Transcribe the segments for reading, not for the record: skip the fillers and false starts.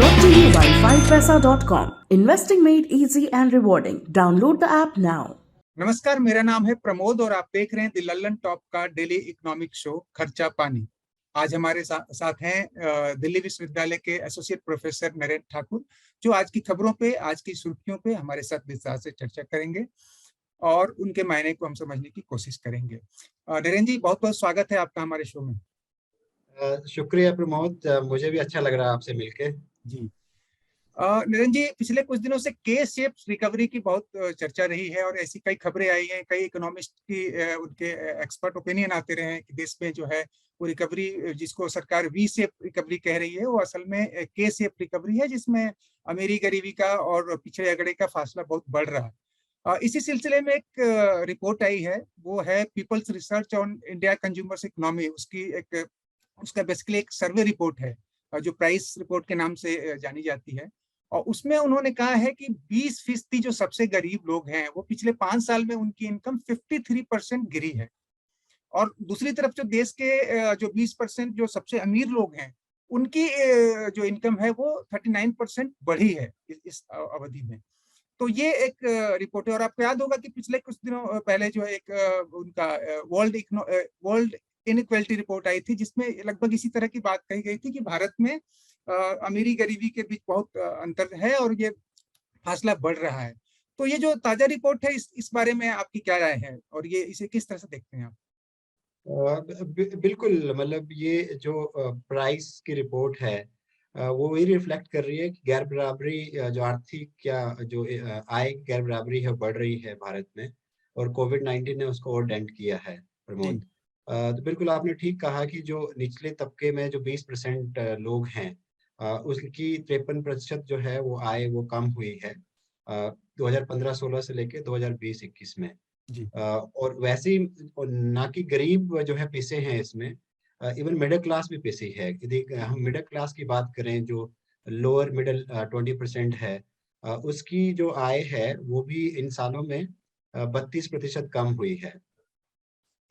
brought to you by 5paisa.com. Investing made easy and rewarding. Download the app now. नमस्कार, मेरा नाम है प्रमोद और आप देख रहे हैं द लल्लन टॉप का डेली इकोनॉमिक शो खर्चा पानी। आज हमारे साथ हैं दिल्ली विश्वविद्यालय के एसोसिएट प्रोफेसर नरेंद्र ठाकुर, जो आज की खबरों पे, आज की सुर्खियों पे हमारे साथ विस्तार से चर्चा करेंगे और उनके मायने को हम समझने की कोशिश करेंगे। नरेंद्र जी, बहुत बहुत स्वागत है आपका हमारे शो में। शुक्रिया प्रमोद, मुझे भी अच्छा लग रहा है आपसे मिलके। जी नरेंद्र जी, पिछले कुछ दिनों से के शेप रिकवरी की बहुत चर्चा रही है और ऐसी कई खबरें आई हैं, कई इकोनॉमिस्ट की उनके एक्सपर्ट ओपिनियन आते रहे हैं कि देश में जो है वो रिकवरी, जिसको सरकार वी शेप रिकवरी कह रही है, वो असल में के शेप रिकवरी है, जिसमें अमीरी गरीबी का और पिछड़े अगड़े का फासला बहुत बढ़ रहा है। इसी सिलसिले में एक रिपोर्ट आई है, वो है people's research on India consumers economy. उसका बेसिकली एक सर्वे रिपोर्ट है जो प्राइस रिपोर्ट के नाम से जानी जाती है, और उसमें उन्होंने कहा है कि 20% जो सबसे गरीब लोग हैं, वो पिछले 5 साल में उनकी इनकम 53% गिरी है, और दूसरी तरफ जो देश के जो 20% जो सबसे अमीर लोग हैं, उनकी जो इनकम है वो 39% बढ़ी है इस अवधि में। तो ये एक रिपोर्ट है, और आपको याद होगा कि पिछले कुछ दिनों पहले जो है एक उनका वर्ल्ड इनइक्वालिटी रिपोर्ट आई थी, जिसमें लगभग इसी तरह की बात कही गई थी कि भारत में अमीरी गरीबी के बीच बहुत अंतर है और ये फासला बढ़ रहा है। तो ये जो ताजा रिपोर्ट है, इस बारे में आपकी क्या राय है और ये इसे किस तरह से देखते हैं आप? बिल्कुल, मतलब ये जो प्राइस की रिपोर्ट है वो वही रिफ्लेक्ट कर रही है कि गैर बराबरी, जो आर्थिक या जो आय की गैर बराबरी है बढ़ रही है भारत में, और कोविड-19 ने उसको और डेंट किया है प्रमोद। तो बिल्कुल आपने ठीक कहा कि जो निचले तबके में जो 20% लोग हैं, उसकी 53% जो है वो आय वो कम हुई है 2015-16 से लेके 2020-21 में। और वैसे ही ना कि गरीब जो है पिसे हैं इसमें, इवन मिडिल क्लास भी पिसी है। यदि हम मिडिल क्लास की बात करें, जो लोअर मिडिल 20% है, उसकी जो आय है वो भी इन सालों में 32% कम हुई है।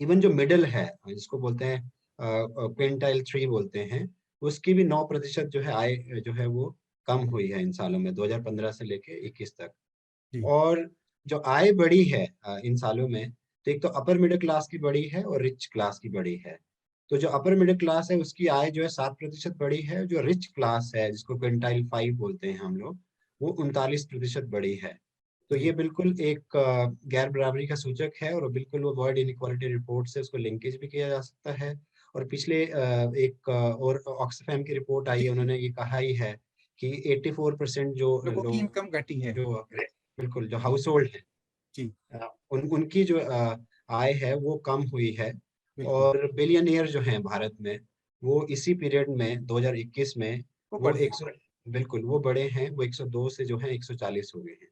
इवन जो मिडिल है, जिसको बोलते हैं क्विंटाइल 3 बोलते हैं, उसकी भी 9% जो है आय जो है वो कम हुई है इन सालों में, 2015 से लेके 21 तक। और जो आय बढ़ी है इन सालों में, तो एक तो अपर मिडिल क्लास की बढ़ी है और रिच क्लास की बढ़ी है। तो जो अपर मिडिल क्लास है उसकी आय जो है 7% बढ़ी है, जो रिच क्लास है जिसको क्विंटाइल 5 बोलते हैं हम लोग, वो 39% बढ़ी है। तो ये बिल्कुल एक गैर बराबरी का सूचक है, और बिल्कुल वो वर्ल्ड इनइक्वालिटी रिपोर्ट से उसको लिंकेज भी किया जा सकता है। और पिछले एक और ऑक्सफैम की रिपोर्ट आई है, उन्होंने ये कहा ही है कि 84% जो लोगों की इनकम घटी है, जो बिल्कुल जो हाउस होल्ड है जी, उनकी जो आय है वो कम हुई है। और बिलियनियर जो हैं भारत में, वो इसी पीरियड में 2021 में वो 100 बिल्कुल वो बड़े हैं, वो 102 से जो है 140 हो गए हैं।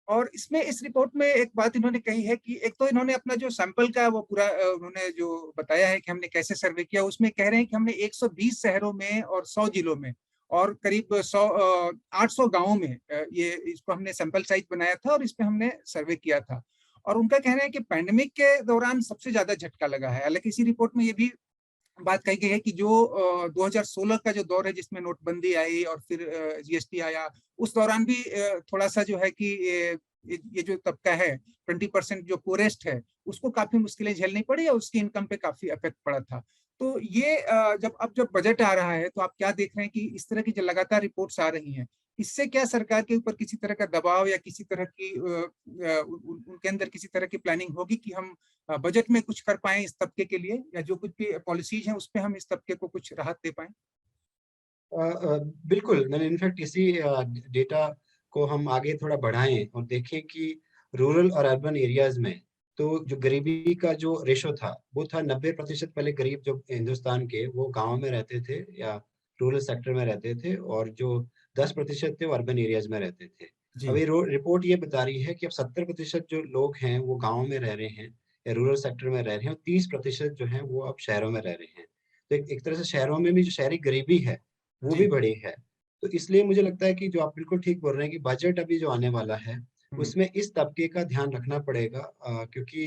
और इसमें इस रिपोर्ट में एक बात इन्होंने कही है कि एक तो इन्होंने अपना जो सैंपल का वो पूरा उन्होंने जो बताया है कि हमने कैसे सर्वे किया, उसमें कह रहे हैं कि हमने 120 शहरों में और 100 जिलों में और करीब 800 गांवों में ये इसको हमने सैंपल साइज बनाया था और इस पे हमने सर्वे किया था। और उनका कहना है कि पैंडेमिक के दौरान सबसे ज्यादा झटका लगा है। हालांकि इसी रिपोर्ट में ये भी बात कही गई है कि जो 2016 का जो दौर है, जिसमें नोटबंदी आई और फिर जीएसटी आया, उस दौरान भी थोड़ा सा जो है कि ये जो तबका है 20% जो पोरेस्ट है, उसको काफी मुश्किलें झेलनी पड़ी और उसकी इनकम पे काफी इफेक्ट पड़ा था। तो ये जब बजट आ रहा है, तो आप क्या देख रहे हैं कि इस तरह की जो लगातार रिपोर्ट्स आ रही हैं, इससे क्या सरकार के ऊपर किसी तरह का दबाव या किसी तरह की उनके अंदर किसी तरह की प्लानिंग होगी कि हम बजट में कुछ कर पाए इस तबके के लिए, या जो कुछ भी पॉलिसीज हैं उस पे हम इस तबके को कुछ राहत दे पाए? बिल्कुल, मैंने इनफैक्ट इसी डेटा को हम आगे थोड़ा बढ़ाएं और देखें कि रूरल और अर्बन एरियाज में तो जो गरीबी का जो रेशो था वो था 90%। पहले गरीब जो हिंदुस्तान के वो गांव में रहते थे या रूरल सेक्टर में रहते थे, और जो 10% थे वो अर्बन एरियाज में रहते थे। अभी रिपोर्ट ये बता रही है कि अब 70% जो लोग हैं वो गाँव में रह रहे हैं या रूरल सेक्टर में रह रहे हैं, और 30% जो है वो अब शहरों में रह रहे हैं। तो एक तरह से शहरों में भी जो शहरी गरीबी है वो भी बड़ी है। तो इसलिए मुझे लगता है कि जो आप बिल्कुल ठीक बोल रहे हैं कि बजट अभी जो आने वाला है उसमें इस तबके का ध्यान रखना पड़ेगा, क्योंकि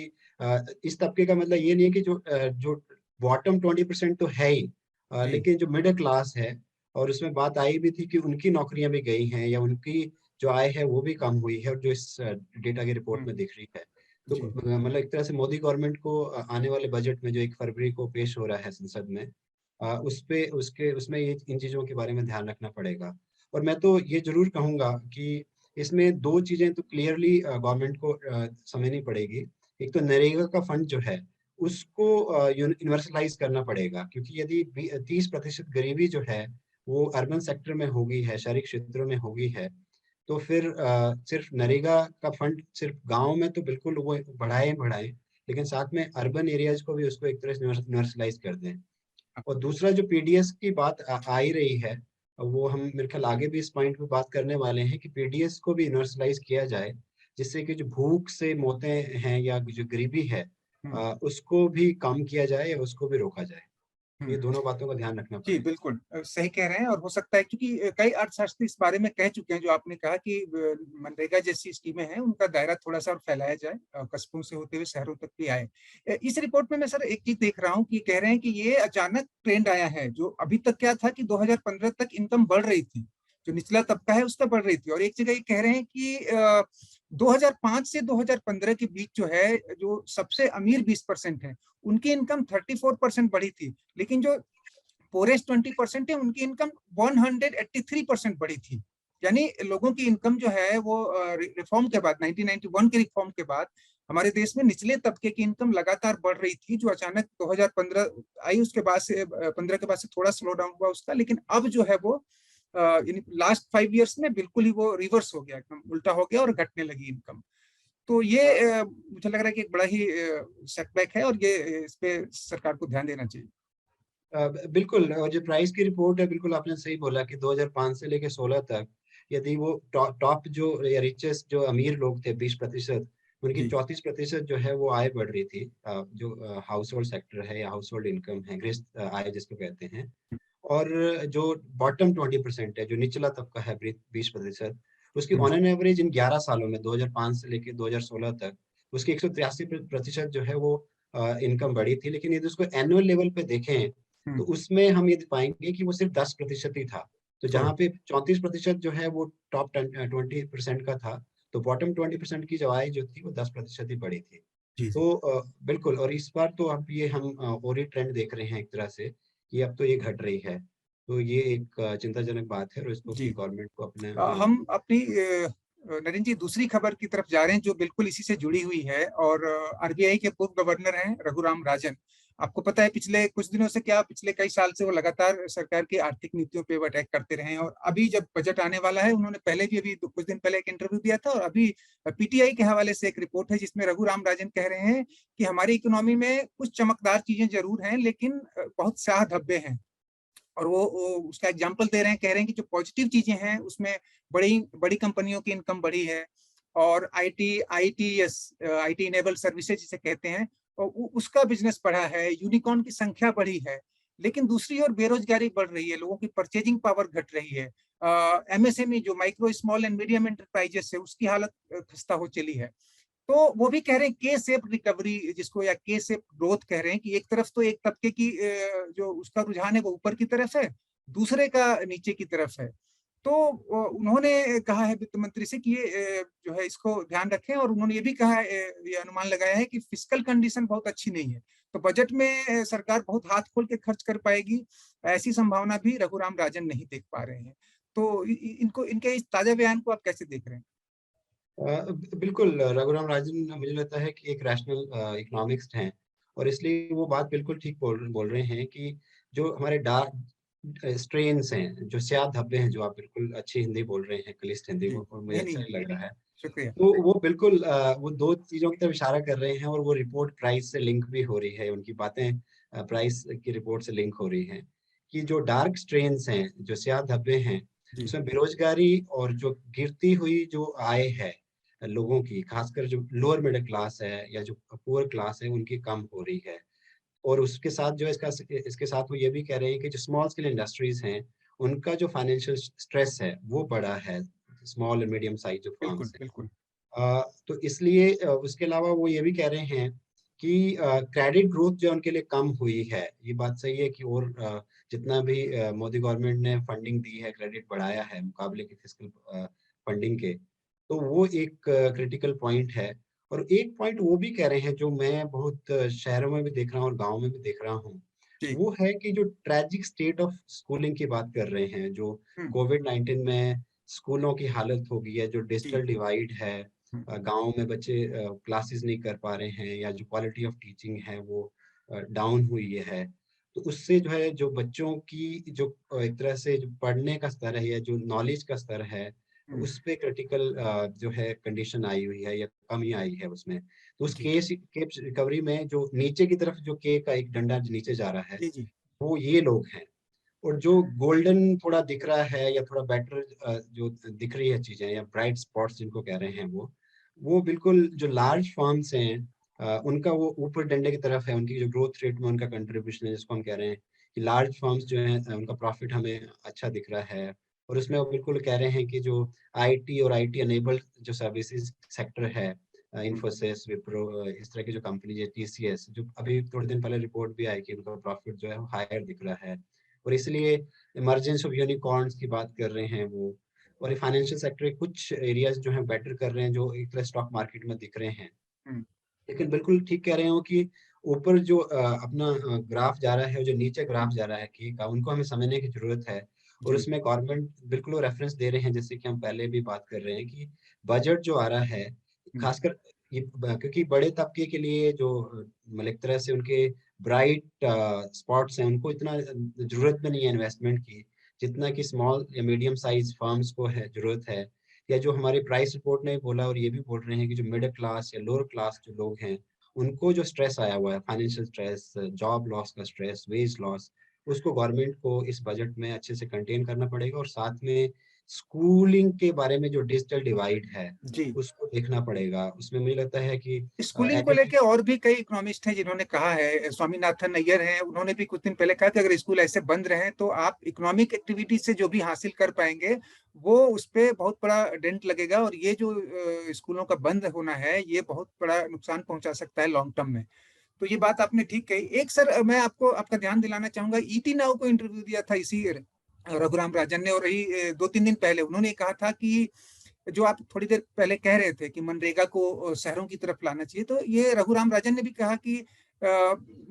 इस तबके का मतलब ये नहीं है कि जो बॉटम 20% तो है ही, लेकिन जो मिडिल क्लास है और उसमें बात आई भी थी कि उनकी नौकरियां भी गई हैं या उनकी जो आय है वो भी कम हुई है, और जो इस डेटा की रिपोर्ट में दिख रही है। तो जी मतलब एक तरह से मोदी गवर्नमेंट को आने वाले बजट में जो 1 फरवरी को पेश हो रहा है संसद में, उस पे उसके उसमें ये इन चीजों के बारे में ध्यान रखना पड़ेगा। और मैं तो ये जरूर कहूंगा कि इसमें 2 चीजें तो क्लियरली गवर्नमेंट को समझनी पड़ेगी। एक तो नरेगा का फंड जो है उसको यूनिवर्सलाइज करना पड़ेगा, क्योंकि यदि 30% गरीबी जो है वो अर्बन सेक्टर में हो गई है, शहरी क्षेत्रों में हो गई है, तो फिर सिर्फ नरेगा का फंड सिर्फ गांव में तो बिल्कुल वो बढ़ाए बढ़ाए, लेकिन साथ में अर्बन एरियाज को भी उसको एक तरह से यूनिवर्सलाइज कर दें। और दूसरा जो पीडीएस की बात आ ही रही है, वो हम मेरे ख्याल आगे भी इस पॉइंट पे बात करने वाले हैं कि पीडीएस को भी यूनिवर्सलाइज किया जाए, जिससे कि जो भूख से मौतें हैं या जो गरीबी है हम्म उसको भी कम किया जाए या उसको भी रोका जाए। ये हम्म दोनों बातों का ध्यान रखना जी पड़ेगा। बिल्कुल, सही कह रहे हैं। और हो सकता है क्योंकि कई अर्थशास्त्री इस बारे में कह चुके हैं, जो आपने कहा कि मनरेगा जैसी स्कीमें हैं उनका दायरा थोड़ा सा और फैलाया जाए, कस्बों से होते हुए शहरों तक भी आए। इस रिपोर्ट में मैं सर एक चीज देख रहा हूँ कि कह रहे हैं कि ये अचानक ट्रेंड आया है। जो अभी तक क्या था कि 2015 तक इनकम बढ़ रही थी, जो निचला तबका है उसका बढ़ रही थी। और एक जगह ये कह रहे हैं कि 2005 से 2015 के बीच जो है, जो सबसे अमीर 20% है उनकी इनकम 34% बढ़ी थी, लेकिन जो पोरेस्ट 20% है उनकी इनकम 183% बढ़ी थी। यानी लोगों की इनकम जो है वो रिफॉर्म के बाद, 1991 के रिफॉर्म के बाद हमारे देश में निचले तबके की इनकम लगातार बढ़ रही थी, जो अचानक 2015 आई, उसके बाद से 15 के बाद से थोड़ा स्लो डाउन हुआ उसका। लेकिन अब जो है वो लास्ट 5 इयर्स में बिल्कुल ही वो रिवर्स हो गया, एकदम उल्टा हो गया और घटने लगी इनकम। तो ये मुझे लग रहा है कि एक बड़ा ही सेटबैक है, और ये इस पे सरकार को ध्यान देना चाहिए। बिल्कुल, और जो प्राइस की रिपोर्ट है, बिल्कुल आपने सही बोला कि 2005 से लेके 16 तक यदि वो टॉप जो या रिचेस्ट जो अमीर लोग थे 20%, उनकी जी 34% जो है वो आय बढ़ रही थी। जो हाउस होल्ड सेक्टर है या हाउस होल्ड इनकम है, गृहस्थ आय जिसको कहते हैं। और जो बॉटम 20% है, जो निचला तबका है 20%, उसकी ऑन एन एवरेज इन 11 सालों में 2005 से लेके 2016 तक उसकी 183% जो है वो इनकम बढ़ी थी। लेकिन यदि उसको एनुअल लेवल पे देखें तो हम्म उसमें हम ये पाएंगे कि वो सिर्फ 10% ही था। तो ओ, जहाँ पे 34% जो है वो टॉप 20% का था, तो बॉटम 20% की जो आय जो थी वो 10% ही बढ़ी थी। जी जी तो बिल्कुल, और इस बार तो अब ये हम और ही ट्रेंड देख रहे हैं एक तरह से कि अब तो ये घट रही है। तो ये एक चिंताजनक बात है, और इसको जी। कि गवर्नमेंट को अपने हम अपनी नरेंद्र जी दूसरी खबर की तरफ जा रहे हैं, जो बिल्कुल इसी से जुड़ी हुई है। और आरबीआई के पूर्व गवर्नर हैं रघुराम राजन। आपको पता है पिछले कुछ दिनों से, क्या पिछले कई साल से वो लगातार सरकार की आर्थिक नीतियों पे अटैक करते रहे हैं। और अभी जब बजट आने वाला है, उन्होंने पहले भी अभी कुछ दिन पहले एक इंटरव्यू दिया था, और अभी पीटीआई के हवाले से एक रिपोर्ट है जिसमें रघुराम राजन कह रहे हैं कि हमारी इकोनॉमी में कुछ चमकदार चीजें जरूर हैं, लेकिन बहुत स्याह धब्बे हैं। और वो उसका एग्जाम्पल दे रहे हैं, कह रहे हैं कि जो पॉजिटिव चीजें हैं उसमें बड़ी बड़ी कंपनियों की इनकम बढ़ी है, और आईटी इनेबल सर्विसेज जिसे कहते हैं, और उसका बिजनेस बढ़ा है, यूनिकॉर्न की संख्या बढ़ी है। लेकिन दूसरी ओर बेरोजगारी बढ़ रही है, लोगों की परचेजिंग पावर घट रही है। एमएसएमई जो micro small and medium enterprises है, उसकी हालत खस्ता हो चली है। तो वो भी कह रहे हैं के सेप रिकवरी जिसको, या के सेप ग्रोथ कह रहे हैं, कि एक तरफ तो एक तबके की जो उसका रुझान है वो ऊपर की तरफ है, दूसरे का नीचे की तरफ है। तो उन्होंने कहा है वित्त मंत्री से कि ये जो है इसको ध्यान रखें। और उन्होंने ये भी कहा है, ये अनुमान लगाया है कि फिस्कल कंडीशन बहुत अच्छी नहीं है, तो बजट में सरकार बहुत हाथ खोल के खर्च कर पाएगी, ऐसी संभावना भी रघुराम राजन नहीं देख पा रहे हैं। तो इनको, इनके इस ताजा बयान को आप कैसे देख रहे हैं? बिल्कुल, रघुराम राजन मुझे लगता है कि एक रैशनल इकोनॉमिक्स हैं, और इसलिए वो बात बिल्कुल ठीक बोल रहे हैं कि जो हमारे डार्क स्ट्रेन्स हैं, जो स्याह धब्बे हैं, जो आप बिल्कुल अच्छी हिंदी बोल रहे हैं, क्लिष्ट हिंदी, जी वो मुझे नहीं अच्छा नहीं, ही लग रहा है। शुक्रिया। तो वो बिल्कुल वो दो चीजों की तरफ इशारा कर रहे हैं, और वो रिपोर्ट प्राइस से लिंक भी हो रही है, उनकी बातें प्राइस की रिपोर्ट से लिंक हो रही हैं कि जो डार्क स्ट्रेन्स हैं, जो स्याह धब्बे हैं, जी उसमें बेरोजगारी और जो गिरती हुई जो आय है लोगों की, खासकर जो लोअर मिडिल क्लास है या जो पुअर क्लास है, उनकी कम हो रही है। और उसके साथ जो इसके साथ वो ये भी कह रहे हैं कि जो स्मॉल स्केल इंडस्ट्रीज हैं, उनका जो फाइनेंशियल स्ट्रेस है वो बड़ा है, स्मॉल एंड मीडियम साइज जो बिल्कुल फर्म्स हैं। बिल्कुल। तो इसलिए उसके अलावा वो ये भी कह रहे हैं कि क्रेडिट ग्रोथ जो उनके लिए कम हुई है, ये बात सही है कि और जितना भी मोदी गवर्नमेंट ने फंडिंग दी है, क्रेडिट बढ़ाया है मुकाबले की फिस्कल फंडिंग के, तो वो एक क्रिटिकल पॉइंट है। और एक पॉइंट वो भी कह रहे हैं जो मैं बहुत शहरों में भी देख रहा हूँ और गाँव में भी देख रहा हूँ, जी। वो है कि जो ट्रेजिक स्टेट ऑफ स्कूलिंग की बात कर रहे हैं, जो हम्म। कोविड-19 में स्कूलों की हालत हो गई है, जो जी। डिजिटल डिवाइड है, हम्म। गाँव में बच्चे क्लासेस नहीं कर पा रहे हैं, या जो क्वालिटी ऑफ टीचिंग है वो डाउन हुई है। तो उससे जो है, जो बच्चों की जो एक तरह से जो पढ़ने का स्तर है या जो नॉलेज का स्तर है, हम्म। उस पे क्रिटिकल जो है कंडीशन आई हुई है या कमी आई है उसमें। तो उस जी। केप रिकवरी में जो नीचे की तरफ जो के का एक डंडा जो नीचे जा रहा है, जी। जी। वो ये लोग हैं। और जो गोल्डन थोड़ा दिख रहा है या थोड़ा बेटर जो दिख रही है चीजें, या ब्राइट स्पॉट्स जिनको कह रहे हैं, वो बिल्कुल जो लार्ज फर्म्स हैं, उनका वो ऊपर डंडे की तरफ है, उनकी जो ग्रोथ रेट में उनका कंट्रीब्यूशन है, जिसको हम कह रहे हैं कि लार्ज फर्म्स जो हैं उनका प्रॉफिट हमें अच्छा दिख रहा है। और उसमें वो बिल्कुल कह रहे हैं कि जो आईटी और आईटी अनेबल्ड जो सर्विसेज सेक्टर है, हम्म। इन्फोसिस, विप्रो, इस तरह की जो कंपनी है, टीसीएस, जो अभी थोड़े दिन पहले रिपोर्ट भी आई कि उनका प्रॉफिट जो है हायर दिख रहा है। और इसलिए इमरजेंस ऑफ यूनिकॉर्न्स की बात कर रहे हैं वो। और फाइनेंशियल सेक्टर के कुछ एरियाज जो है बेटर कर रहे हैं, जो एक तरह स्टॉक मार्केट में दिख रहे हैं। हम्म। लेकिन बिल्कुल ठीक कह रहे हो कि ऊपर जो अपना ग्राफ जा रहा है, जो नीचे ग्राफ जा रहा है की का, उनको हमें समझने की जरूरत है। और जी। उसमें गवर्नमेंट बिल्कुल वो रेफरेंस दे रहे हैं, जैसे कि हम पहले भी बात कर रहे हैं कि बजट जो आ रहा है, हम्म। खासकर ये क्योंकि बड़े तबके के लिए जो मतलब एक तरह से उनके ब्राइट स्पॉट्स हैं, उनको इतना जरूरत भी नहीं है इन्वेस्टमेंट की, जितना कि स्मॉल या मीडियम साइज फर्म्स को है जरूरत है। या जो हमारी प्राइस रिपोर्ट ने बोला और ये भी बोल रहे हैं कि जो मिडिल क्लास या लोअर क्लास जो लोग हैं, उनको जो स्ट्रेस आया हुआ है, फाइनेंशियल स्ट्रेस, जॉब लॉस का स्ट्रेस, वेज लॉस, उसको गवर्नमेंट को इस बजट में अच्छे से कंटेन करना पड़ेगा। और साथ में स्कूलिंग के बारे में जो डिजिटल डिवाइड है, जी। उसको देखना पड़ेगा। उसमें मुझे लगता है कि स्कूलिंग को लेके एकेडमिक और भी कई इकोनॉमिस्ट हैं जिन्होंने कहा है, स्वामीनाथन अय्यर हैं, उन्होंने भी कुछ दिन पहले कहा कि अगर स्कूल ऐसे बंद रहे तो आप इकोनॉमिक एक्टिविटी से जो भी हासिल कर पाएंगे वो उस पर बहुत बड़ा डेंट लगेगा, और ये जो स्कूलों का बंद होना है ये बहुत बड़ा नुकसान पहुंचा सकता है लॉन्ग टर्म में। तो ये बात आपने ठीक कही। एक सर मैं आपको आपका ध्यान दिलाना चाहूंगा, ईटी नाउ को इंटरव्यू दिया था इसी रघुराम राजन ने, और यही 2-3 दिन पहले उन्होंने कहा था कि जो आप थोड़ी देर पहले कह रहे थे कि मनरेगा को शहरों की तरफ लाना चाहिए, तो ये रघुराम राजन ने भी कहा कि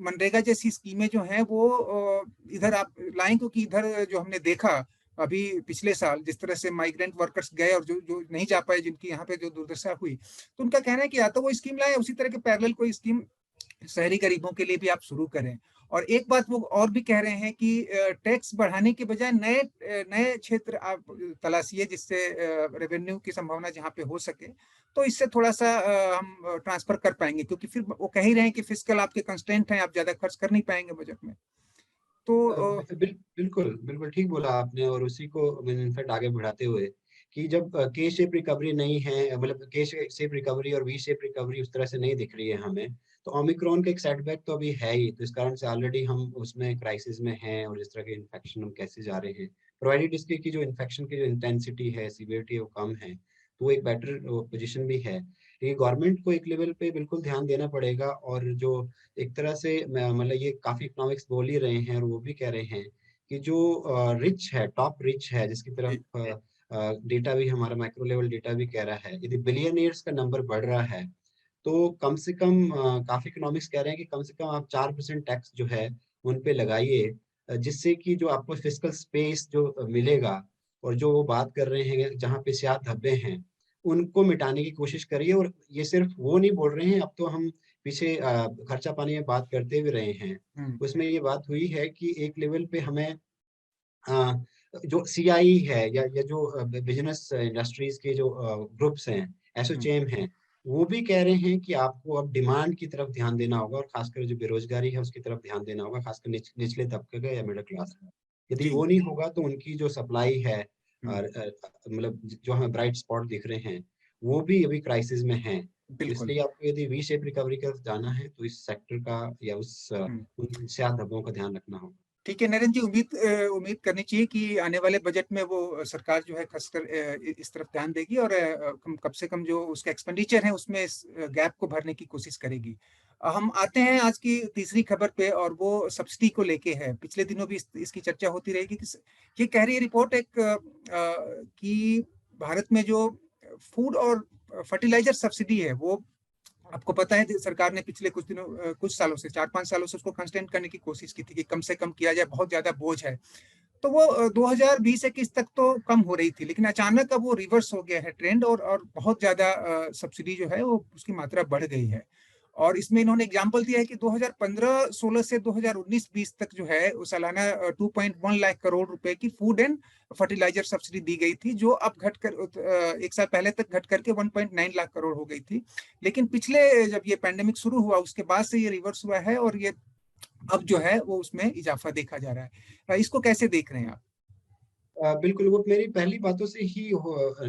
मनरेगा जैसी स्कीमें जो हैं वो इधर आप लाएं, क्योंकि इधर जो हमने देखा अभी पिछले साल जिस तरह से माइग्रेंट वर्कर्स गए और जो जो नहीं जा पाए, जिनकी यहाँ पे जो दुर्दशा हुई, तो उनका कहना है कि या तो वो स्कीम लाए, उसी तरह के पैरेलल कोई स्कीम शहरी गरीबों के लिए भी आप शुरू करें। और एक बात वो और भी कह रहे हैं कि टैक्स बढ़ाने के बजाय नए नए क्षेत्र आप तलाशिए, जिससे रेवेन्यू की संभावना जहाँ पे हो सके, तो इससे थोड़ा सा हम ट्रांसफर कर पाएंगे, क्योंकि फिर वो कह ही रहे हैं कि फिस्कल आपके कंस्टेंट हैं, आप ज्यादा खर्च कर नहीं पाएंगे बजट में। तो बिल्कुल बिल्कुल ठीक बोला आपने। और उसी को इनफैक्ट आगे बढ़ाते हुए कि जब के शेप रिकवरी नहीं है, मतलब के शेप रिकवरी और वी शेप रिकवरी उस तरह से नहीं दिख रही है हमें, तो ओमिक्रॉन का एक सेटबैक तो अभी है ही। तो इस कारण से ऑलरेडी हम उसमें क्राइसिस में हैं, और इस तरह के इन्फेक्शन हम कैसे जा रहे हैं, प्रोवाइडेड इसके की जो इन्फेक्शन की जो इंटेंसिटी है, सीवियरिटी है, वो कम है, तो वो एक बेटर पोजिशन भी है। लेकिन गवर्नमेंट को एक लेवल पे बिल्कुल ध्यान देना पड़ेगा। और जो एक तरह से मतलब ये काफी इकोनॉमिक्स बोल ही रहे हैं और वो भी कह रहे हैं कि जो रिच है, टॉप रिच है, जिसकी जी। तरफ डेटा भी, हमारा माइक्रो लेवल डेटा भी कह रहा है, यदि बिलियनियर्स का नंबर बढ़ रहा है, तो कम से कम काफी इकोनॉमिक्स कह रहे हैं कि कम से कम आप 4% टैक्स जो है उन पे लगाइए, जिससे कि जो आपको फिस्कल स्पेस जो मिलेगा, और जो वो बात कर रहे हैं जहाँ पे सियाह धब्बे हैं, उनको मिटाने की कोशिश करिए। और ये सिर्फ वो नहीं बोल रहे हैं, अब तो हम पीछे खर्चा पानी में बात करते भी रहे हैं, हम्म। उसमें ये बात हुई है कि एक लेवल पे हमें जो सीआई है, या जो बिजनेस इंडस्ट्रीज के जो ग्रुप्स हैं, हम्म। एसोचेम हैं, वो भी कह रहे हैं कि आपको अब डिमांड की तरफ ध्यान देना होगा, और खासकर जो बेरोजगारी है उसकी तरफ ध्यान देना होगा, खासकर निचले तबके का या मिडिल क्लास का। यदि जी। वो नहीं होगा तो उनकी जो सप्लाई है, हम्म। और मतलब जो हमें ब्राइट स्पॉट दिख रहे हैं, वो भी अभी क्राइसिस में हैं। तो बिल्कुल। इसलिए आपको यदि वी शेप रिकवरी की तरफ जाना है, तो इस सेक्टर का या उस हम्म। उन स्याह धब्बों का ध्यान रखना होगा। ठीक है नरेंद्र जी, उम्मीद करनी चाहिए कि आने वाले बजट में वो सरकार जो है खासकर इस तरफ ध्यान देगी और कम से कम जो उसका एक्सपेंडिचर है उसमें इस गैप को भरने की कोशिश करेगी। हम आते हैं आज की तीसरी खबर पे और वो सब्सिडी को लेके है। पिछले दिनों भी इसकी चर्चा होती रहेगी कि ये कह रही है रिपोर्ट एक कि भारत में जो फूड और फर्टिलाइजर सब्सिडी है वो, आपको पता है सरकार ने पिछले कुछ सालों से 4-5 सालों से उसको कंस्टेंट करने की कोशिश की थी कि कम से कम किया जाए, बहुत ज्यादा बोझ है। तो वो 2020-21 तक तो कम हो रही थी, लेकिन अचानक अब वो रिवर्स हो गया है ट्रेंड और बहुत ज्यादा सब्सिडी जो है वो उसकी मात्रा बढ़ गई है। और इसमें इन्होंने एग्जांपल दिया है कि 2015-16 से 2019-20 तक जो है वो सालाना 2.1 लाख करोड़ रुपए की फूड एंड फर्टिलाइजर सब्सिडी दी गई थी, जो अब घटकर एक साल पहले तक घट करके 1.9 लाख करोड़ हो गई थी। लेकिन पिछले जब ये पैंडेमिक शुरू हुआ उसके बाद से ये रिवर्स हुआ है और ये अब जो है वो उसमें इजाफा देखा जा रहा है। इसको कैसे देख रहे हैं आप? बिल्कुल, वो मेरी पहली बातों से ही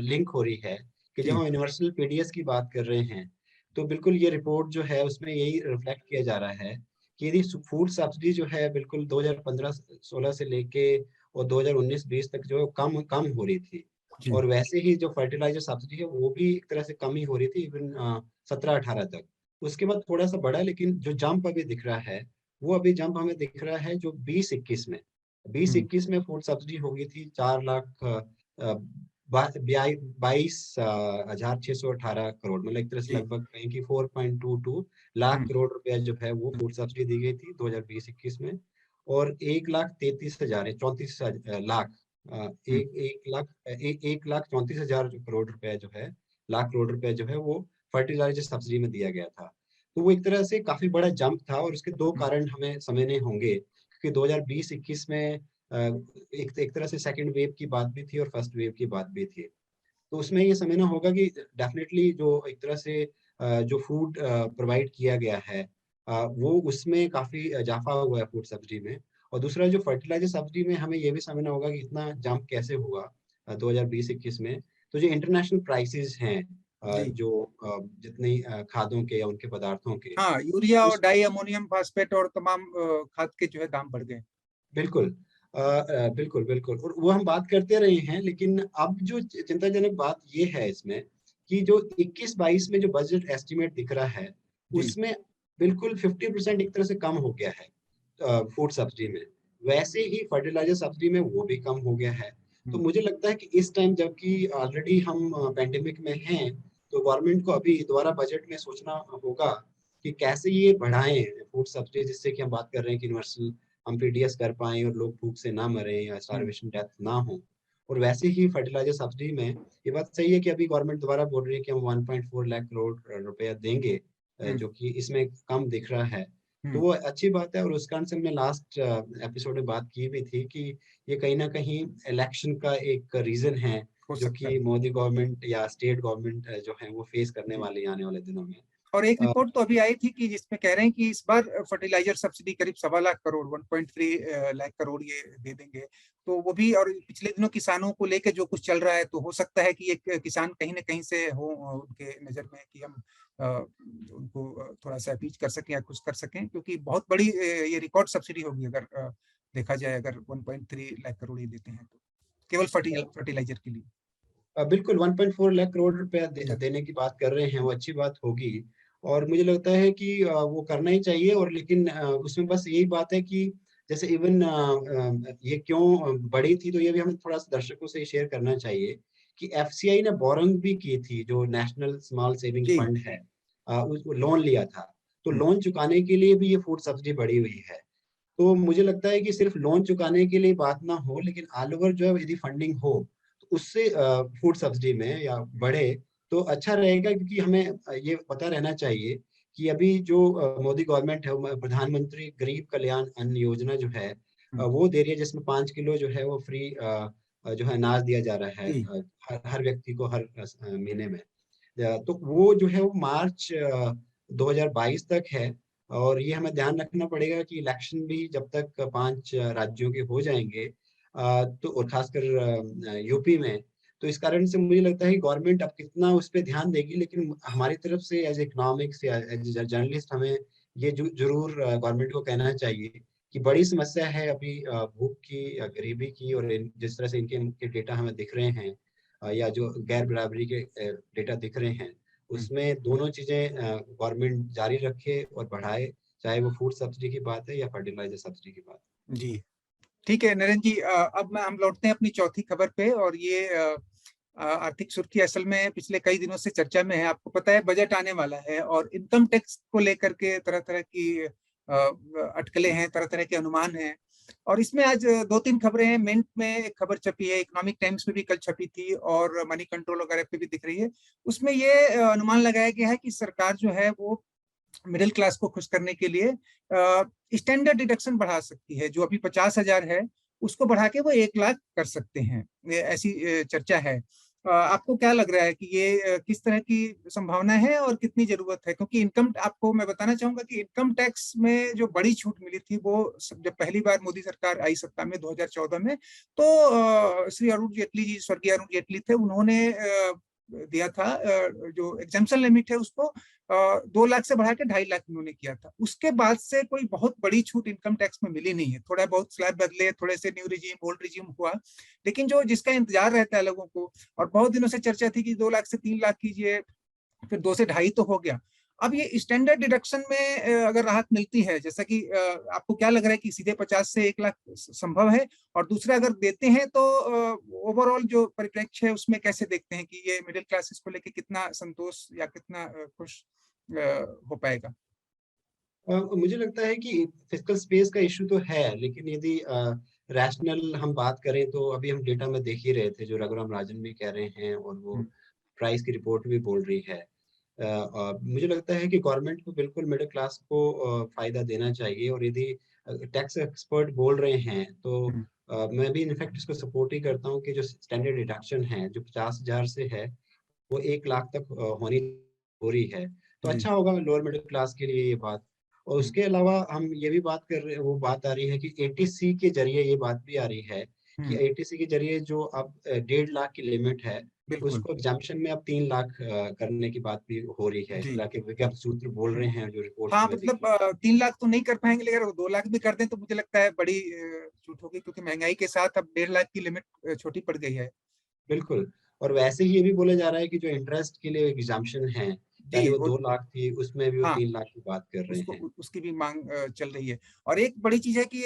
लिंक हो रही है कि जब जी। हम यूनिवर्सल पीडीएस की बात कर रहे हैं, तो बिल्कुल ये रिपोर्ट जो है उसमें यही रिफ्लेक्ट किया जा रहा है कि यदि फूड सब्सिडी जो है बिल्कुल 2015-16 से लेके और 2019-20 तक जो कम कम हो रही थी, जी। और वैसे ही जो फर्टिलाइजर सब्सिडी है वो भी एक तरह से कम ही हो रही थी इवन 17-18 तक। उसके बाद थोड़ा सा बढ़ा, लेकिन जो जंप अभी दिख रहा है वो अभी जंप हमें दिख रहा है जो 20-21 में, बीस हम्म। इक्कीस में फूड सब्सिडी हो गई थी 4,22,618 करोड़, मतलब एक तरह से जी। लगभग कहें कि 4.22 लाख हम्म। करोड़ रुपया जो है वो हम्म। फूड सब्सिडी दी गई थी 2020-21 में। और 1,33,000 34 लाख हम्म। एक लाख 34,000 जो करोड़ रुपया जो है, लाख करोड़ रुपया जो है वो फर्टिलाइजर सब्सिडी में दिया गया था। तो वो एक तरह से काफी बड़ा जंप था और उसके दो हम्म। कारण हमें समझने होंगे कि 2020-21 में एक तरह से सेकंड वेव की बात भी थी और फर्स्ट वेव की बात भी थी। तो उसमें ये समझना होगा कि डेफिनेटली जो एक तरह से जो फूड प्रोवाइड किया गया है वो उसमें काफी इजाफा हुआ है फूड सब्सिडी में। और दूसरा जो फर्टिलाइजर सब्सिडी में हमें ये भी समझना होगा कि इतना जंप कैसे हुआ 2020-21 में। तो जो इंटरनेशनल प्राइसेस हैं जी। जो जितनी खादों के या उनके पदार्थों के, हाँ, यूरिया और उस डाई अमोनियम फास्फेट और तमाम खाद के जो है दाम बढ़ गए। बिल्कुल बिल्कुल बिल्कुल, और वो हम बात करते रहे हैं, लेकिन अब जो चिंताजनक बात ये है इसमें कि जो 21-22 में जो बजट एस्टिमेट दिख रहा है जी। उसमें बिल्कुल 50% एक तरह से कम हो गया है फूड सब्सिडी में। वैसे ही फर्टिलाइजर सब्सिडी में वो भी कम हो गया है। तो हम्म। मुझे लगता है कि इस टाइम जबकि ऑलरेडी हम पेंडेमिक में हैं, तो गवर्नमेंट को अभी दोबारा बजट में सोचना होगा कि कैसे ये बढ़ाएं फूड सब्सिडी, जिससे कि हम बात कर रहे हैं कि यूनिवर्सल हम पीडीएस कर पाएं और लोग भूख से ना मरें या हम्म। स्टारवेशन डेथ ना हो। और वैसे ही फर्टिलाइजर सब्सिडी में ये बात सही है कि अभी गवर्नमेंट दोबारा बोल रही है कि हम 1.4 लाख करोड़ रुपया देंगे, हम्म। जो कि इसमें कम दिख रहा है। तो हम्म। वो अच्छी बात है, और उस कारण से हमने लास्ट एपिसोड में बात की भी थी कि ये कहीं ना कहीं इलेक्शन का एक रीजन है हो जो सकता कि है। मोदी गवर्नमेंट या स्टेट गवर्नमेंट जो है वो फेस करने जी। वाली है आने वाले दिनों में। और एक अ, रिपोर्ट तो अभी आई थी कि जिसमें कह रहे हैं कि इस बार फर्टिलाइजर सब्सिडी करीब 1.25 लाख करोड़ 1.3 लाख करोड़ ये दे देंगे। तो वो भी, और पिछले दिनों किसानों को लेकर जो कुछ चल रहा है, तो हो सकता है कि एक किसान कहीं ना कहीं से हो उनके नजर में कि हम उनको थोड़ा सा अपीच कर सकें या कुछ कर सकें, क्योंकि बहुत बड़ी ये रिकॉर्ड सब्सिडी होगी अगर देखा जाए, अगर 1.3 लाख करोड़ ये देते हैं तो केवल फर्टिलाइजर के लिए। बिल्कुल 1.4 लाख करोड़ रुपया देने की बात कर रहे हैं, वो अच्छी बात होगी। और मुझे लगता है कि वो करना ही चाहिए। और लेकिन उसमें बस यही बात है कि जैसे इवन ये क्यों बढ़ी थी, तो ये भी हमें थोड़ा सा दर्शकों से शेयर करना चाहिए कि एफसीआई ने बोरोंग भी की थी, जो नेशनल स्मॉल सेविंग जी। फंड है, उस लोन लिया था। तो हम्म। लोन चुकाने के लिए भी ये फूड सब्सिडी बढ़ी हुई है। तो मुझे लगता है कि सिर्फ लोन चुकाने के लिए बात ना हो, लेकिन ऑल ओवर जो है यदि फंडिंग हो तो उससे फूड सब्सिडी में या बढ़े तो अच्छा रहेगा। क्योंकि हमें ये पता रहना चाहिए कि अभी जो मोदी गवर्नमेंट है, प्रधानमंत्री गरीब कल्याण अन्न योजना जो है हम्म। वो दे रही है, जिसमें 5 किलो जो है वो फ्री जो है अनाज दिया जा रहा है जी। हर व्यक्ति को हर महीने में। तो वो जो है वो मार्च 2022 तक है। और ये हमें ध्यान रखना पड़ेगा कि इलेक्शन भी जब तक 5 राज्यों के हो जाएंगे, तो और खासकर यूपी में, तो इस कारण से मुझे लगता है कि गवर्नमेंट अब कितना उस पर ध्यान देगी। लेकिन हमारी तरफ से एज इकोनॉमिक्स या एज जर्नलिस्ट हमें ये जरूर गवर्नमेंट को कहना चाहिए कि बड़ी समस्या है अभी भूख की या गरीबी की, और जिस तरह से इनके डेटा हमें दिख रहे हैं या जो गैर बराबरी के डेटा दिख रहे हैं, उसमें दोनों चीजें गवर्नमेंट जारी रखे और बढ़ाए, चाहे वो फूड सब्सिडी की बात है या फर्टिलाइजर सब्सिडी की बात है। जी ठीक है नरेंद्र जी, अब हम लौटते हैं अपनी चौथी खबर पे। और ये आर्थिक सुर्खी असल में पिछले कई दिनों से चर्चा में है। आपको पता है बजट आने वाला है और इनकम टैक्स को लेकर के तरह तरह की अटकलें हैं, तरह तरह के अनुमान हैं। और इसमें आज दो तीन खबरें हैं। मिंट में एक खबर छपी है, इकोनॉमिक टाइम्स में भी कल छपी थी, और मनी कंट्रोल वगैरह पे भी दिख रही है। उसमें ये अनुमान लगाया गया है कि सरकार जो है वो मिडिल क्लास को खुश करने के लिए स्टैंडर्ड डिडक्शन बढ़ा सकती है। जो अभी 50,000 है उसको बढ़ा के वो 1 लाख कर सकते हैं, ये ऐसी चर्चा है। आपको क्या लग रहा है कि ये किस तरह की संभावना है और कितनी जरूरत है? क्योंकि इनकम, आपको मैं बताना चाहूंगा कि इनकम टैक्स में जो बड़ी छूट मिली थी वो जब पहली बार मोदी सरकार आई सत्ता में 2014 में, तो श्री अरुण जेटली जी, स्वर्गीय अरुण जेटली थे, उन्होंने दिया था जो एग्जाम्पशन लिमिट है उसको 2 लाख से बढ़ा के 2.5 लाख उन्होंने किया था। उसके बाद से कोई बहुत बड़ी छूट इनकम टैक्स में मिली नहीं है। थोड़ा बहुत स्लैब बदले, थोड़े से न्यू रिजीम ओल्ड रिजीम हुआ, लेकिन जो जिसका इंतजार रहता है लोगों को, और बहुत दिनों से चर्चा थी कि 2 लाख से 3 लाख कीजिए, फिर 2 से 2.5 तो हो गया। अब ये स्टैंडर्ड डिडक्शन में अगर राहत मिलती है, जैसा कि आपको क्या लग रहा है कि सीधे 50 से 1 लाख संभव है? और दूसरा, अगर देते हैं तो ओवरऑल जो परिप्रेक्ष्य है उसमें कैसे देखते हैं कि ये मिडिल क्लासेस को लेके कितना संतोष या कितना खुश हो पाएगा? मुझे लगता है कि फिस्कल स्पेस का इशू तो है, लेकिन यदि रैशनल हम बात करें तो अभी हम डेटा में देख ही रहे थे, जो रघुराम राजन भी कह रहे हैं और वो प्राइस की रिपोर्ट भी बोल रही है। मुझे लगता है कि गवर्नमेंट को बिल्कुल मिडिल क्लास को फायदा देना चाहिए, और यदि टैक्स एक्सपर्ट बोल रहे हैं तो मैं भी इनफैक्ट इसको सपोर्ट ही करता हूँ कि जो स्टैंडर्ड डिडक्शन है जो 50,000 से है वो 1 लाख तक होनी हो रही है, तो अच्छा होगा लोअर मिडिल क्लास के लिए ये बात। और उसके अलावा हम ये भी बात कर रहे हैं, वो बात आ रही है कि एटीसी के जरिए ये बात भी आ रही है कि एटीसी के जरिए जो अब 1.5 लाख की लिमिट है, बिल्कुल उसको एग्जाम्पशन में अब 3 लाख करने की बात भी हो रही है, इस जी। तरह के विज्ञप्त सूत्र बोल रहे हैं जो रिपोर्ट्स हाँ में मतलब दिखी। 3 लाख तो नहीं कर पाएंगे, लेकिन अगर 2 लाख भी कर दें तो मुझे लगता है बड़ी छूट होगी, क्योंकि महंगाई के साथ अब 1.5 लाख की लिमिट छोटी पड़ गई है। बिल्कुल। और वैसे ही ये भी बोला जा रहा है कि जो इंटरेस्ट के लिए एग्जाम्पशन है, पहले जी वो वो 2 लाख थी, उसमें भी वो हाँ, 3 लाख की बात कर रहे उसको हैं। उसकी भी मांग चल रही है। और एक बड़ी चीज है कि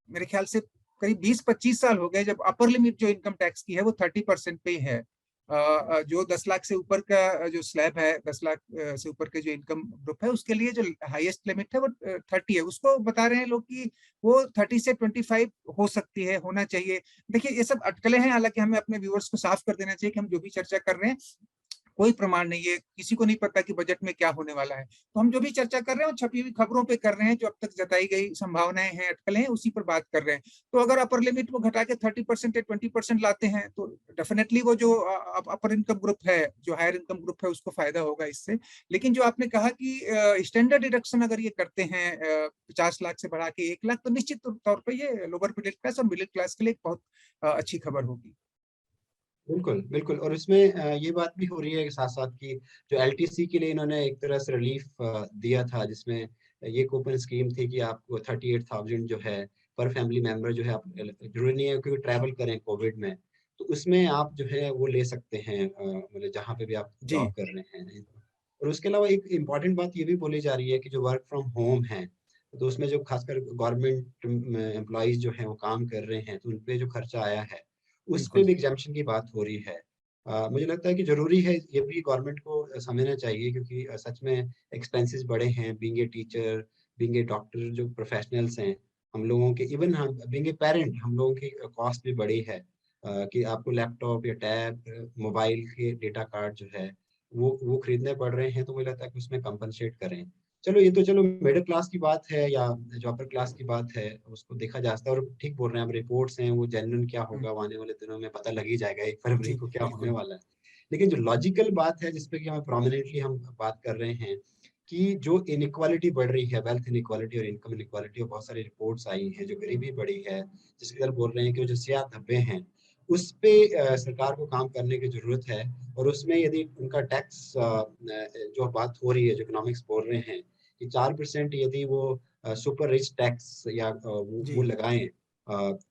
मेरे ख्याल से करीब 20-25 साल हो गए जब अपर लिमिट जो इनकम टैक्स की है वो 30% पे ही है। जो 10 लाख से ऊपर का जो स्लैब है, 10 लाख से ऊपर के जो इनकम ग्रुप है, उसके लिए जो हाईएस्ट लिमिट है वो 30 है। उसको बता रहे हैं लोग कि वो 30 से 25 हो सकती है, होना चाहिए। देखिए ये सब अटकलें हैं, हालांकि हमें अपने व्यूअर्स को साफ कर देना चाहिए कि हम जो भी चर्चा कर रहे हैं कोई प्रमाण नहीं है, किसी को नहीं पता कि बजट में क्या होने वाला है। तो हम जो भी चर्चा कर रहे हैं वो छपी हुई खबरों पे कर रहे हैं, जो अब तक जताई गई संभावनाएं हैं, अटकलें हैं, उसी पर बात कर रहे हैं। तो अगर अपर लिमिट को घटा के 30% या 20% लाते हैं तो डेफिनेटली वो जो अपर इनकम ग्रुप है, जो हायर इनकम ग्रुप है, उसको फायदा होगा इससे। लेकिन जो आपने कहा कि स्टैंडर्ड डिडक्शन अगर ये करते हैं 50 लाख से बढ़ा के 1 लाख, तो निश्चित तौर पर ये लोअर मिडिल क्लास और मिडिल क्लास के लिए एक बहुत अच्छी खबर होगी। बिल्कुल, बिल्कुल। और इसमें ये बात भी हो रही है साथ-साथ कि जो एलटीसी के लिए इन्होंने एक तरह से रिलीफ दिया था, जिसमें ये कूपन स्कीम थी कि आपको 38,000 जो है पर फैमिली मेंबर जो है, आप जरूरी नहीं है कि ट्रैवल करें कोविड में, तो उसमें आप जो है वो ले सकते हैं, मतलब जहाँ पे भी आप जी जॉब कर रहे हैं। और उसके अलावा एक इम्पॉर्टेंट बात ये भी बोली जा रही है कि जो वर्क फ्रॉम होम है, तो उसमें जो खासकर गवर्नमेंट एम्प्लॉइज जो हैं वो काम कर रहे हैं, तो उन पे जो खर्चा आया है उस पे बिल्कुल। भी एग्जाम्पशन की बात हो रही है। मुझे लगता है कि ज़रूरी है, ये भी गवर्नमेंट को समझना चाहिए, क्योंकि सच में एक्सपेंसेस बढ़े हैं। Being a teacher, being a doctor, जो प्रोफेशनल्स हैं, हम लोगों के, इवन हम बीइंग ए पेरेंट, हम लोगों की कॉस्ट भी बढ़ी है। कि आपको लैपटॉप या टैब, मोबाइल के डेटा कार्ड जो है वो खरीदने पड़ रहे हैं, तो मुझे लगता है कि उसमें कंपनसेट करें। चलो ये तो चलो मिडिल क्लास की बात है या जो अपर क्लास की बात है, उसको देखा जा सकता है। और ठीक बोल रहे हैं, अब रिपोर्ट्स हैं, वो जेन्युइन क्या होगा वो आने वाले दिनों में पता लग ही जाएगा, 1 फरवरी जी को क्या होने बिल्कुल। वाला है। लेकिन जो लॉजिकल बात है, जिसपे कि हमें प्रोमिनेंटली हम बात कर रहे हैं, कि जो इनइक्वालिटी बढ़ रही है, वेल्थ इनइक्वालिटी और इनकम इनइक्वालिटी, और बहुत सारी रिपोर्ट्स आई हैं, जो गरीबी बढ़ी है, जिसके अंदर बोल रहे हैं कि वो जो सियाह धब्बे हैं उस पे सरकार को काम करने की जरूरत है। और उसमें यदि उनका टैक्स जो बात हो रही है, जो इकोनॉमिक्स बोल रहे हैं कि 4% यदि वो सुपर रिच टैक्स या वो लगाएं,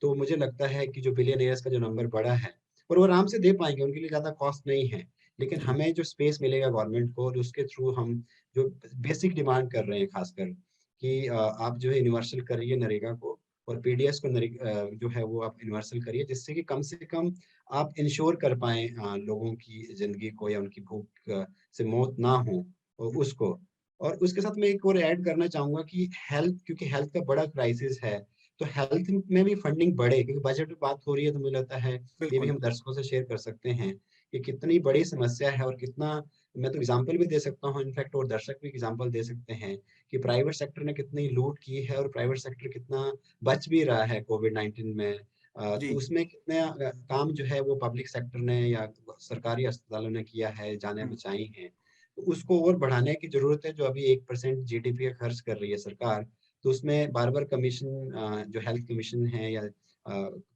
तो मुझे लगता है कि जो बिलियनियर्स का जो नंबर बड़ा है और वो आराम से दे पाएंगे, उनके लिए ज़्यादा कॉस्ट नहीं है। लेकिन हमें जो स्पेस मिलेगा गवर्नमेंट को, और उसके थ्रू हम जो बेसिक डिमांड कर रहे हैं खासकर कि आप जो है यूनिवर्सल करिए नरेगा को, और पीडीएस को जो है वो आप यूनिवर्सल करिए, जिससे कि कम से कम आप इंश्योर कर पाएँ लोगों की ज़िंदगी को, या उनकी भूख से मौत ना हो उसको। और उसके साथ मैं एक और ऐड करना चाहूँगा कि हेल्थ, क्योंकि हेल्थ का बड़ा क्राइसिस है, तो हेल्थ में भी फंडिंग बढ़े, क्योंकि बजट में बात हो रही है, तो मुझे लगता है ये भी हम दर्शकों से शेयर कर सकते हैं कि कितनी बड़ी समस्या है, और कितना, मैं तो एग्जांपल भी दे सकता हूँ इनफैक्ट, और दर्शक भी एग्जांपल दे सकते हैं कि प्राइवेट सेक्टर ने कितनी लूट की है, और प्राइवेट सेक्टर कितना बच भी रहा है कोविड-19 में। तो उसमें कितना काम जो है वो पब्लिक सेक्टर ने या सरकारी अस्पतालों ने किया है, जानें बचाई हैं। तो उसको और बढ़ाने की जरूरत है। जो अभी 1% जीडीपी का खर्च कर रही है सरकार, तो उसमें बार-बार कमीशन, जो हेल्थ कमीशन है या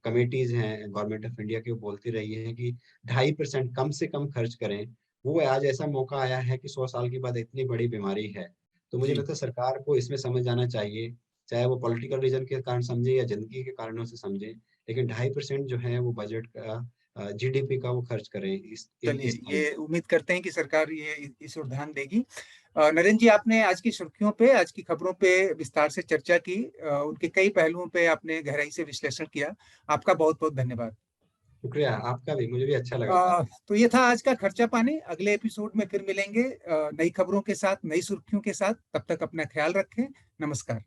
कमेटीज हैं गवर्नमेंट ऑफ इंडिया की, वो बोलती रही है कि 2.5% कम से कम खर्च करें। वो आज ऐसा मौका आया है कि 100 साल के बाद इतनी बड़ी बीमारी है, तो मुझे लगता है सरकार को इसमें समझ आना चाहिए, चाहे वो पॉलिटिकल रीजन के कारण समझे या जिंदगी के कारणों से समझे, लेकिन 2.5% जो है वो बजट का, जीडीपी का वो खर्च करें चलिए, इस ये उम्मीद करते हैं कि सरकार ये इस ओर ध्यान देगी। नरेंद्र जी, आपने आज की सुर्खियों पे, आज की खबरों पे विस्तार से चर्चा की, उनके कई पहलुओं पे आपने गहराई से विश्लेषण किया। आपका बहुत बहुत धन्यवाद। शुक्रिया आपका भी, मुझे भी अच्छा लगा बात। तो ये था आज का खर्चा पानी। अगले एपिसोड में फिर मिलेंगे नई खबरों के साथ, नई सुर्खियों के साथ। तब तक अपना ख्याल रखें। नमस्कार।